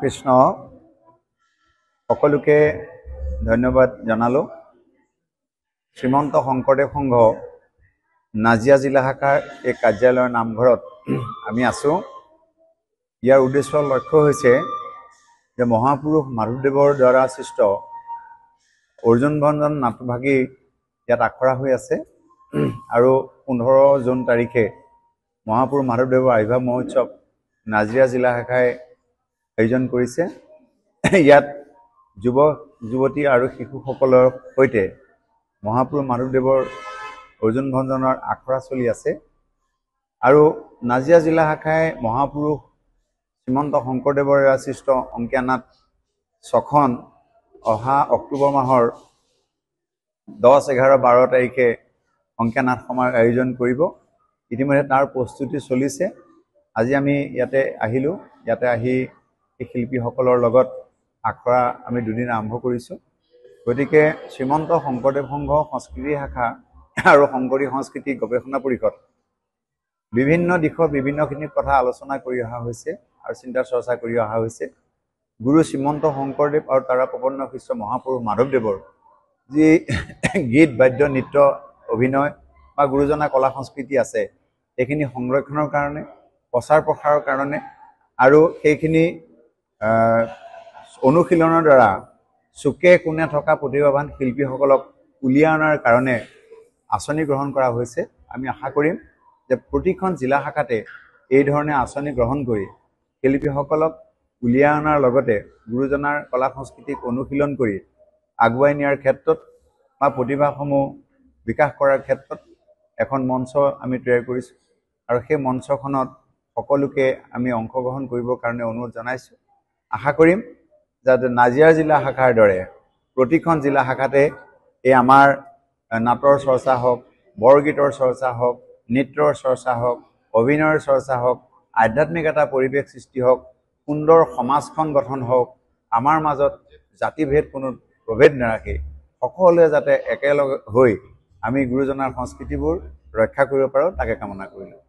কৃষ্ণ সকলোকে ধন্যবাদ জনালো। শ্ৰীমন্ত শংকৰদেৱ সংঘ নাজিয়া জিলা শাখাৰ এই কাৰ্যালয়ৰ নামঘৰত আমি আছোঁ। ইয়াৰ উদ্দেশ্য লক্ষ্য হৈছে যে মহাপুৰুষ মাধৱদেৱৰ দ্বাৰা সৃষ্ট অৰ্জুন ভঞ্জন নাটভাগী ইয়াত আখৰা হৈ আছে আৰু 15 জুন তাৰিখে মহাপুৰুষ মাধৱদেৱৰ আৱিৰ্ভাৱ মহোৎসৱ নাজিয়া জিলা শাখাই আয়োজন কৰিছে। ইয়াত যুৱক যুৱতী আৰু শিশুসকলৰ সৈতে মহাপুৰুষ মাধৱদেৱৰ অৰ্জুন ভঞ্জনৰ আখৰা চলি আছে আৰু নাজিয়া জিলা শাখাই মহাপুৰুষ শ্ৰীমন্ত শংকৰদেৱৰ সৃষ্ট অংকীয়া নাট 6খন অহা অক্টোবৰ মাহৰ 10, 11, 12 তাৰিখে অংকীয়া নাট সমাৰোহ আয়োজন কৰিব। ইতিমধ্যে তাৰ প্ৰস্তুতি চলিছে। আজি আমি ইয়াতে আহিলোঁ। ইয়াতে আহি এই শিল্পীসকলৰ লগত আখৰা আমি দুদিন আৰম্ভ কৰিছোঁ। গতিকে শ্ৰীমন্ত শংকৰদেৱ সংঘ সংস্কৃতি শাখা আৰু শংকৰী সংস্কৃতি গৱেষণা পৰিষদ বিভিন্ন দিশত বিভিন্নখিনি কথা আলোচনা কৰি অহা হৈছে আৰু চিন্তা চৰ্চা কৰি অহা হৈছে। গুৰু শ্ৰীমন্ত শংকৰদেৱ আৰু তাৰ প্ৰপন্ন শিষ্য মহাপুৰুষ মাধৱদেৱৰ যি গীত বাদ্য নৃত্য অভিনয় বা গুৰুজনা কলা সংস্কৃতি আছে সেইখিনি সংৰক্ষণৰ কাৰণে প্ৰচাৰ প্ৰসাৰৰ কাৰণে আৰু সেইখিনি অনুশীলনৰ দ্বাৰা চুকে কোণে থকা প্ৰতিভাৱান শিল্পীসকলক উলিয়াই অনাৰ কাৰণে আঁচনি গ্ৰহণ কৰা হৈছে। আমি আশা কৰিম যে প্ৰতিখন জিলা শাখাতে এই ধৰণে আঁচনি গ্ৰহণ কৰি শিল্পীসকলক উলিয়াই অনাৰ লগতে গুৰুজনাৰ কলা সংস্কৃতিক অনুশীলন কৰি আগুৱাই নিয়াৰ ক্ষেত্ৰত বা প্ৰতিভাসমূহ বিকাশ কৰাৰ ক্ষেত্ৰত এখন মঞ্চ আমি তৈয়াৰ কৰিছোঁ আৰু সেই মঞ্চখনত সকলোকে আমি অংশগ্ৰহণ কৰিবৰ কাৰণে অনুৰোধ জনাইছোঁ। আশা কৰিম যাতে নাজিয়া জিলা শাখাৰ দৰে প্ৰতিখন জিলা শাখাতে এই আমাৰ নাটৰ চৰ্চা হওক, বৰগীতৰ চৰ্চা হওক, নৃত্যৰ চৰ্চা হওক, অভিনয়ৰ চৰ্চা হওক, আধ্যাত্মিক এটা পৰিৱেশ সৃষ্টি হওক, সুন্দৰ সমাজখন গঠন হওক, আমাৰ মাজত জাতিভেদ কোনো প্ৰভেদ নাৰাখি সকলোৱে যাতে একেলগে হৈ আমি গুৰুজনাৰ সংস্কৃতিবোৰ ৰক্ষা কৰিব পাৰোঁ তাকে কামনা কৰিলোঁ।